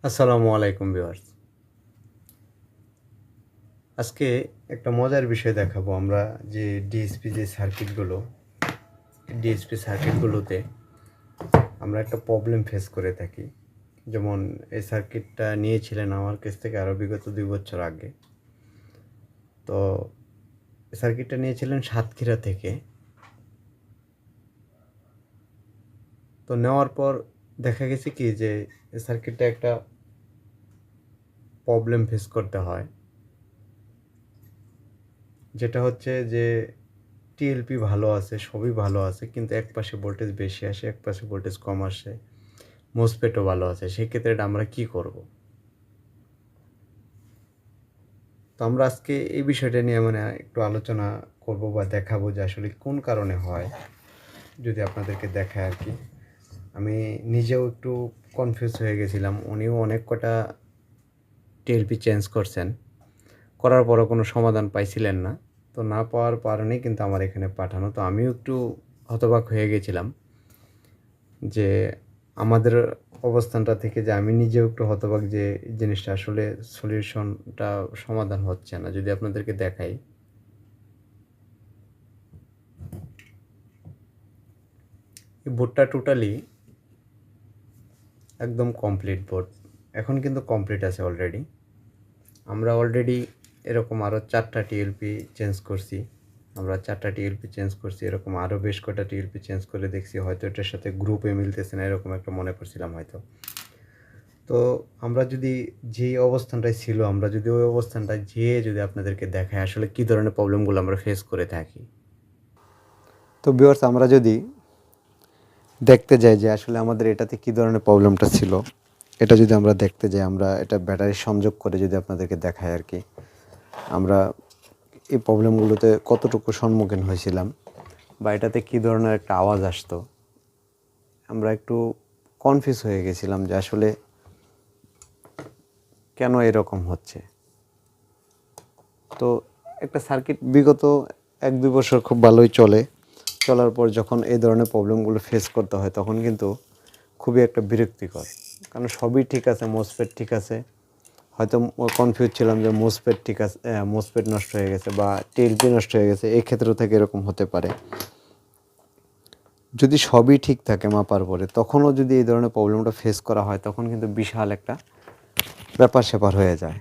আসসালামু আলাইকুম ভিউয়ার্স। আজকে একটা মজার বিষয় দেখাবো আমরা যে ডিএসপি সার্কিটগুলোতে আমরা একটা প্রবলেম ফেস করে থাকি। যেমন এই সার্কিটটা নিয়েছিলেন আমার কাছ থেকে আরও বিগত 2 বছর আগে। তো এই সার্কিটটা নিয়েছিলেন সাতক্ষীরা থেকে। তো নেওয়ার পর দেখা গেছে কি যে এই সার্কিটটা একটা প্রবলেম ফেস করতে হয়, যেটা হচ্ছে যে টিএলপি ভালো আছে, সবই ভালো আছে, কিন্তু এক পাশে ভোল্টেজ বেশি আসে, এক পাশে ভোল্টেজ কম আসে। মোসফেটও ভালো আছে, সেক্ষেত্রে এটা আমরা কী করব? তো আমরা আজকে এই বিষয়টা নিয়ে একটু আলোচনা করব বা দেখাবো যে আসলে কোন কারণে হয়, যদি আপনাদেরকে দেখায় আর কি। আমি নিজেও একটু কনফিউজ হয়ে গেছিলাম। উনিও অনেক কটা টিএলপি চেঞ্জ করছেন, করার পরও কোনো সমাধান পাইছিলেন না। তো না পাওয়ার কারণেই কিন্তু আমার এখানে পাঠানো। তো আমিও একটু হতবাক হয়ে গেছিলাম যে আমাদের অবস্থানটা থেকে, যে আমি নিজেও একটু হতবাক যে জিনিসটা আসলে সলিউশনটা সমাধান হচ্ছে না। যদি আপনাদেরকে দেখাই, এই বোর্ডটা টোটালি একদম কমপ্লিট বোর্ড। এখন কিন্তু কমপ্লিট আছে অলরেডি। আমরা অলরেডি এরকম আরও 4টা টিএলপি চেঞ্জ করছি। এরকম আরও বেশ কটা টিএলপি চেঞ্জ করে দেখছি, হয়তো এটার সাথে গ্রুপে মিলতেছে না, এরকম একটা মনে করছিলাম হয়তো। তো আমরা যদি যেই অবস্থানটায় ছিল, আমরা যদি ওই অবস্থানটায় যেয়ে যদি আপনাদেরকে দেখাই আসলে কী ধরনের প্রবলেমগুলো আমরা ফেস করে থাকি। তো ভিউয়ার্স, আমরা যদি দেখতে যাই যে আসলে আমাদের এটাতে কী ধরনের প্রবলেমটা ছিল, এটা যদি আমরা দেখতে যাই, আমরা এটা ব্যাটারি সংযোগ করে যদি আপনাদেরকে দেখাই আর কি, আমরা এই প্রবলেমগুলোতে কতটুকু সম্মুখীন হয়েছিলাম বা এটাতে কী ধরনের একটা আওয়াজ আসতো, আমরা একটু কনফিউজ হয়ে গেছিলাম যে আসলে কেন এরকম হচ্ছে। তো একটা সার্কিট বিগত 1-2 বছর খুব ভালোই চলার পর যখন এই ধরনের প্রবলেমগুলো ফেস করতে হয়, তখন কিন্তু খুবই একটা বিরক্তিকর। কারণ সবই ঠিক আছে, মোসফেট ঠিক আছে, হয়তো কনফিউজ ছিলাম যে মোসফেট ঠিক আছে, মোসফেট নষ্ট হয়ে গেছে বা টিএলপি নষ্ট হয়ে গেছে, এই ক্ষেত্র থেকে এরকম হতে পারে। যদি সবই ঠিক থাকে মাপার পরে, তখনও যদি এই ধরনের প্রবলেমটা ফেস করা হয়, তখন কিন্তু বিশাল একটা ব্যাপার স্যাপার হয়ে যায়।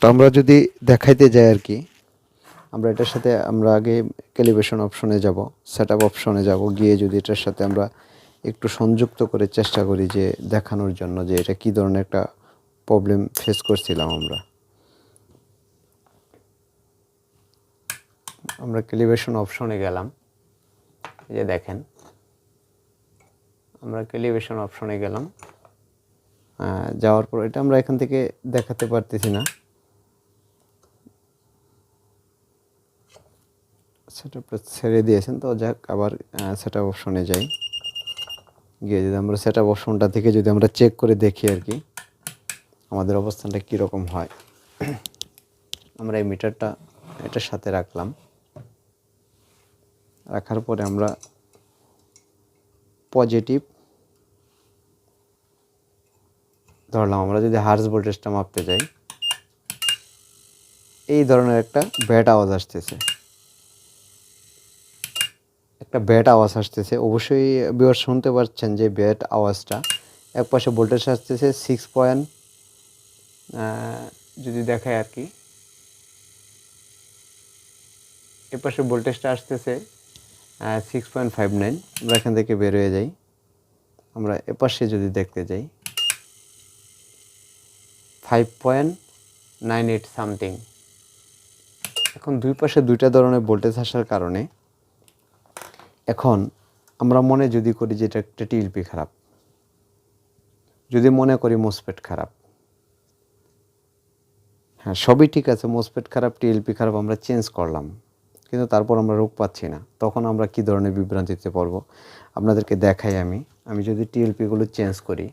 তো আমরা যদি দেখাইতে যাই আর কি, আমরা এটার সাথে আমরা আগে ক্যালিব্রেশন অপশনে যাব, সেটআপ অপশনে যাব, গিয়ে যদি এটার সাথে আমরা একটু সংযুক্ত করে চেষ্টা করি যে দেখানোর জন্য যে এটা কী ধরনের একটা প্রবলেম ফেস করছিলাম আমরা ক্যালিব্রেশন অপশনে গেলাম। এই যে দেখেন, আমরা ক্যালিব্রেশন অপশনে গেলাম। যাওয়ার পর এটা আমরা এখান থেকে দেখাতে পারতেছি না, সেটআপটা ছেড়ে দিয়েছেন। তো যাক, আবার সেটআপ অপশনে যাই, গিয়ে যদি আমরা সেটআপ অপশনটা থেকে যদি আমরা চেক করে দেখি আর কি আমাদের অবস্থানটা কীরকম হয়। আমরা এই মিটারটা এটার সাথে রাখার পরে আমরা পজিটিভ ধরলাম। আমরা যদি হার্জ ভোল্টেজটা মাপতে যাই, এই ধরনের একটা ব্যাড আওয়াজ আসতেছে। অবশ্যই ভিউয়ার শুনতে পাচ্ছেন যে ব্যাড আওয়াজটা। এক পাশে ভোল্টেজ আসতেছে 6 পয়েন্ট, যদি দেখায় আর কি, এ পাশে ভোল্টেজটা আসতেছে 6.59। আমরা এখান থেকে বের হয়ে যাই। আমরা এপাশে যদি দেখতে যাই 5.98 সামথিং। এখন দুই পাশে দুইটা ধরনের ভোল্টেজ আসার কারণে এখন আমরা মনে যদি করি যে এটা একটা টিএলপি খারাপ, যদি মনে করি মোসফেট খারাপ, হ্যাঁ সবই ঠিক আছে, মোসফেট খারাপ, টিএলপি খারাপ, আমরা চেঞ্জ করলাম, কিন্তু তারপর আমরা রোগ পাচ্ছি না, তখন আমরা কী ধরনের বিভ্রান্তিতে পড়ব আপনাদেরকে দেখাই। আমি যদি টিএলপিগুলো চেঞ্জ করি,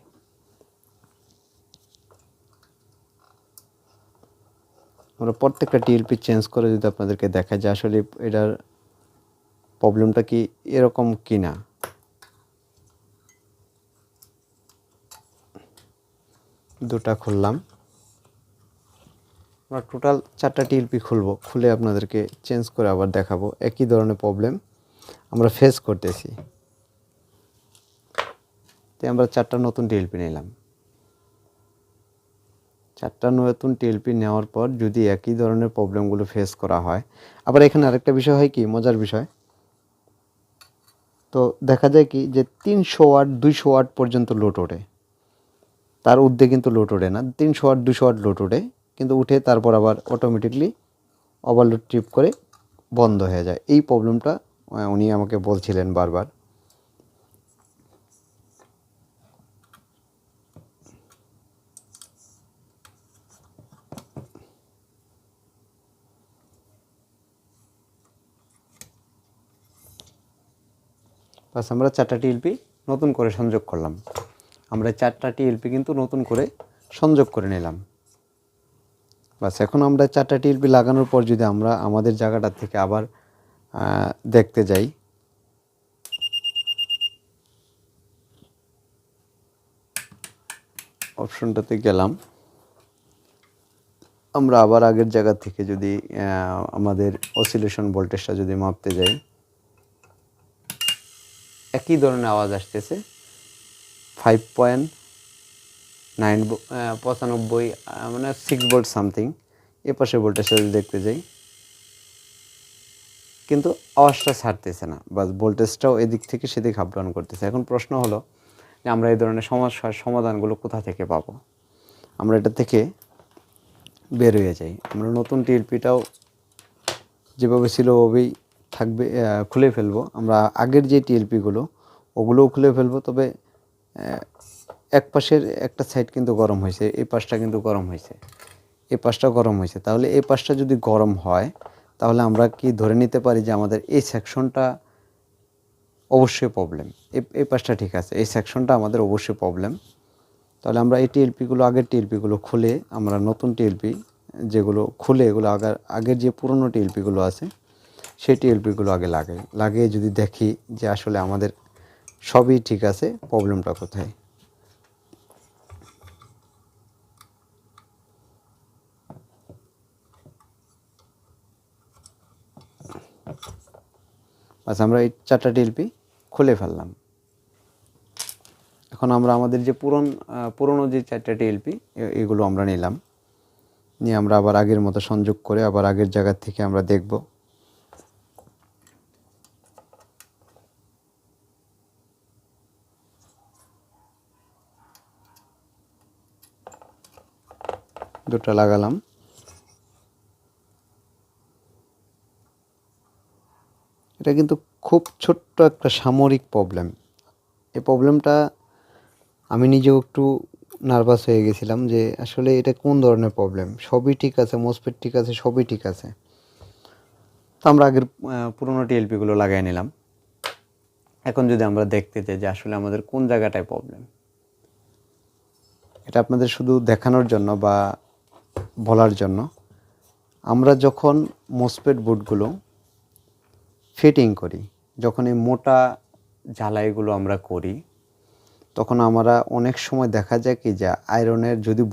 আমরা প্রত্যেকটা টিএলপি চেঞ্জ করে যদি আপনাদেরকে দেখাই যে আসলে এটার প্রবলেমটা কি এরকম কি না। দুটা খুললাম। আমরা টোটাল 4টা টিএলপি খুলব, খুলে আপনাদেরকে চেঞ্জ করে আবার দেখাবো একই ধরনের প্রবলেম আমরা ফেস করতেছি। তাই আমরা 4টা নতুন টিএলপি নিলাম। 4টা নতুন টিএলপি নেওয়ার পর যদি একই ধরনের প্রবলেমগুলো ফেস করা হয়, আবার এখানে আরেকটা বিষয় হয় কি, মজার বিষয়, তো দেখা যায় কি যে 300 ওয়াট 200 ওয়াট পর্যন্ত লোড ওঠে, তার ঊর্ধ্বে কিন্তু লোড ওঠে না। 300 ওয়াট 200 ওয়াট লোড ওঠে, কিন্তু উঠে তারপর আবার অটোমেটিকলি ওভারলোড ট্রিপ করে বন্ধ হয়ে যায়। এই প্রবলেমটা উনি আমাকে বলছিলেন বারবার। বাস আমরা 4টা টিএলপি নতুন করে সংযোগ করলাম। আমরা 4টা টিএলপি কিন্তু নতুন করে সংযোগ করে নিলাম। বাস এখন আমরা 4টা টিএলপি লাগানোর পর যদি আমরা আমাদের জায়গাটা থেকে আবার দেখতে যাই, অপশনটাতে গেলাম, আমরা আবার আগের জায়গা থেকে যদি আমাদের অসিলেশন ভোল্টেজটা যদি মাপতে যাই, একই ধরনের আওয়াজ আসতেছে 5.95 মানে 6 ভোল্ট সামথিং। এ পাশে ভোল্টেজটা যদি দেখতে যাই, কিন্তু আওয়াজটা ছাড়তেছে না, বা ভোল্টেজটাও এদিক থেকে সেদিক আপ ডাউন করতেছে। এখন প্রশ্ন হলো যে আমরা এই ধরনের সমস্যার সমাধানগুলো কোথা থেকে পাবো? আমরা এটা থেকে বের হয়ে যাই। আমরা নতুন টিএলপিটাও যেভাবে ছিল ওভাবেই থাকবে, খুলে ফেলবো। আমরা আগের যে টিএলপিগুলো ওগুলোও খুলে ফেলবো, তবে এক পাশের একটা সাইড কিন্তু গরম হয়েছে, এই পাশটা কিন্তু গরম হয়েছে, এই পাশটা গরম হয়েছে। তাহলে এই পাশটা যদি গরম হয়, তাহলে আমরা কি ধরে নিতে পারি যে আমাদের এই সেকশনটা অবশ্যই প্রবলেম। এই পাশটা ঠিক আছে, এই সেকশনটা আমাদের অবশ্যই প্রবলেম। তাহলে আমরা এই টিএলপিগুলো, আগের টিএলপিগুলো খুলে আমরা নতুন টিএলপি যেগুলো খুলে, এগুলো আগের যে পুরনো টিএলপিগুলো আছে সেই টিএলপিগুলো আগে লাগিয়ে যদি দেখি যে আসলে আমাদের সবই ঠিক আছে, প্রবলেমটা কোথায়। আচ্ছা, আমরা এই 4টা টিএলপি খুলে ফেললাম। এখন আমরা আমাদের যে পুরনো যে 4টা টিএলপি এগুলো আমরা নিলাম, নিয়ে আমরা আবার আগের মতো সংযোগ করে আবার আগের জায়গা থেকে আমরা দেখব। দুটো লাগালাম। এটা কিন্তু খুব ছোট্ট একটা সামরিক প্রবলেম। এই প্রবলেমটা আমি নিজেও একটু নার্ভাস হয়ে গেছিলাম যে আসলে এটা কোন ধরনের প্রবলেম। সবই ঠিক আছে, মসফেট ঠিক আছে, সবই ঠিক আছে। তো আমরা আগের পুরোনো টিএলপিগুলো লাগাই নিলাম। এখন যদি আমরা দেখতে চাই যে আসলে আমাদের কোন জায়গাটায় প্রবলেম, এটা আপনাদের শুধু দেখানোর জন্য বা বলার জন্য, আমরা যখন মসফেট বোর্ডগুলো ফিটিং করি, যখন এই মোটা ঝালাইগুলো আমরা করি, তখন আমরা অনেক সময় দেখা যায় কি যে আয়রনের যদি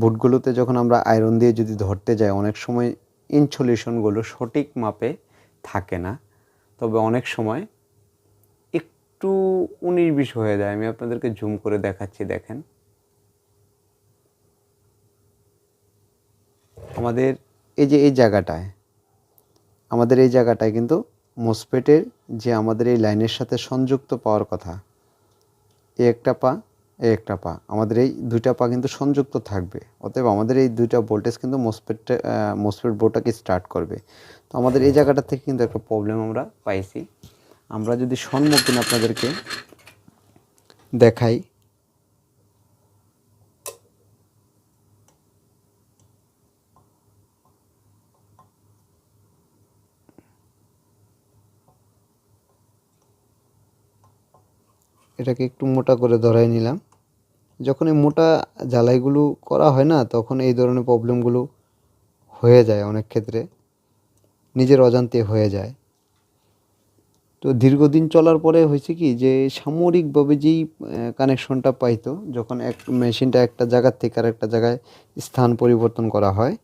বুটগুলোতে যখন আমরা আয়রন দিয়ে যদি ধরতে যাই, অনেক সময় ইনসুলেশনগুলো সঠিক মাপে থাকে না। তবে অনেক সময় একটু 19-20 হয়ে যায়। আমি আপনাদেরকে জুম করে দেখাচ্ছি, দেখেন আমাদের এই জায়গাটায় কিন্তু মসফেটের যে আমাদের এই লাইনের সাথে সংযুক্ত পাওয়ার কথা, এই একটা পা, এই একটা পা, আমাদের এই দুইটা পা কিন্তু সংযুক্ত থাকবে। অতএব আমাদের এই দুইটা ভোল্টেজ কিন্তু মসফেট বোর্ডটাকে স্টার্ট করবে। তো আমাদের এই জায়গাটা থেকে কিন্তু একটা প্রবলেম আমরা পাইছি। আমরা যদি সম্মুখীন আপনাদেরকে দেখাই, এটাকে একটু মোটা করে ধরাই নিলাম। যখন এই মোটা জ্বালাইগুলো করা হয় না, তখন এই ধরনের প্রবলেমগুলো হয়ে যায়, অনেক ক্ষেত্রে নিজের অজান্তে হয়ে যায়। তো দীর্ঘদিন চলার পরে হয়েছে কি যে সাময়িকভাবে যেই কানেকশনটা পাইতো যখন এক মেশিনটা একটা জায়গার থেকে আর একটা জায়গায় স্থান পরিবর্তন করা হয়,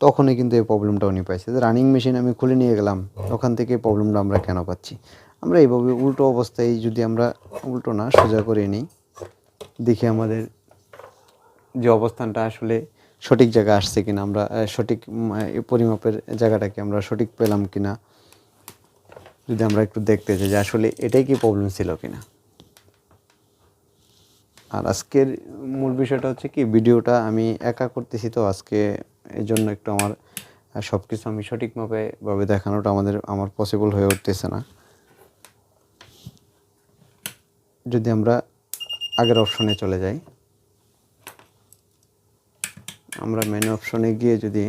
তখনই কিন্তু এই প্রবলেমটা উনি পাইছে। যে রানিং মেশিন আমি খুলে নিয়ে গেলাম, ওখান থেকে প্রবলেমটা আমরা কেন পাচ্ছি? আমরা এইভাবে উল্টো অবস্থায় যদি আমরা উল্টো না সোজা করে নিই, দেখি আমাদের যে অবস্থানটা আসলে সঠিক জায়গায় আসছে কিনা, আমরা সঠিক পরিমাপের জায়গাটাকে আমরা সঠিক পেলাম কিনা, যদি আমরা একটু দেখতে চাই যে আসলে এটাই কি প্রবলেম ছিল কিনা। আর আজকের মূল বিষয়টা হচ্ছে কি, ভিডিওটা আমি একা করতেছি, তো আজকে এই জন্য একটু আমার সব কিছু আমি সঠিকভাবে দেখানোটা আমার পসিবল হয়ে উঠতেছে না। যদি আমরা আগের অপশনে চলে যাই, আমরা মেনু অপশনে গিয়ে যদি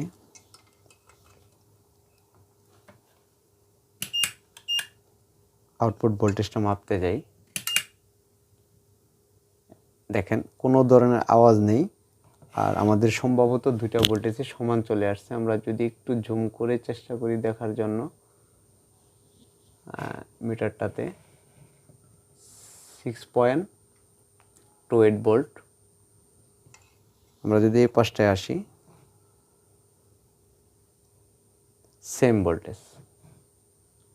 আউটপুট ভোল্টেজটা মাপতে যাই, দেখেন কোনো ধরনের আওয়াজ নেই, আর আমাদের সম্ভবত দুইটা ভোল্টেজে সমান চলে আসছে। আমরা যদি একটু জুম করে চেষ্টা করি দেখার জন্য, মিটারটাতে 6.28 ভোল্ট। আমরা যদি এই পাশটায় আসি, সেম ভোল্টেজ,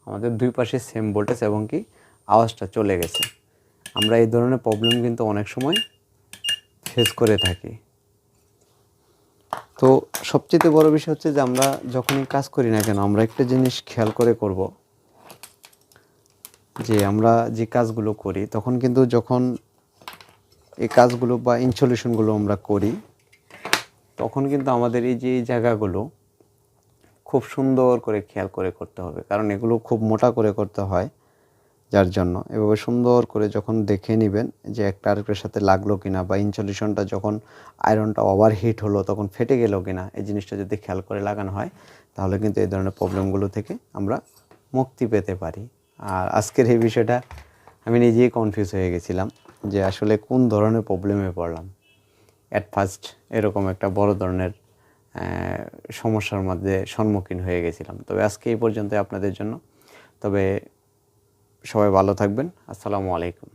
আমাদের দুই পাশে সেম ভোল্টেজ এবং কি আওয়াজটা চলে গেছে। আমরা এই ধরনের প্রবলেম কিন্তু অনেক সময় ফেস করে থাকি। তো সবচেয়ে বড় বিষয় হচ্ছে যে আমরা যখনই কাজ করি না কেন, আমরা একটা জিনিস খেয়াল করে করব, যে আমরা যে কাজগুলো করি তখন কিন্তু যখন এই কাজগুলো বা ইনস্টলেশনগুলো আমরা করি, তখন কিন্তু আমাদের এই যে জায়গাগুলো খুব সুন্দর করে খেয়াল করে করতে হবে, কারণ এগুলো খুব মোটা করে করতে হয়। যার জন্য এভাবে সুন্দর করে যখন দেখে নেবেন যে একটা আরেকটার সাথে লাগলো কিনা, বা ইনসুলেশনটা যখন আয়রনটা ওভারহিট হলো তখন ফেটে গেল কিনা, এই জিনিসটা যদি খেয়াল করে লাগানো হয়, তাহলে কিন্তু এই ধরনের প্রবলেমগুলো থেকে আমরা মুক্তি পেতে পারি। আর আজকের এই বিষয়টা আমি নিজেই কনফিউজ হয়ে গেছিলাম যে আসলে কোন ধরনের প্রবলেমে পড়লাম। অ্যাট ফার্স্ট এরকম একটা বড় ধরনের সমস্যার মধ্যে সম্মুখীন হয়ে গেছিলাম। তবে আজকে এই পর্যন্তই আপনাদের জন্য। তবে সবাই ভালো থাকবেন। আসসালামু আলাইকুম।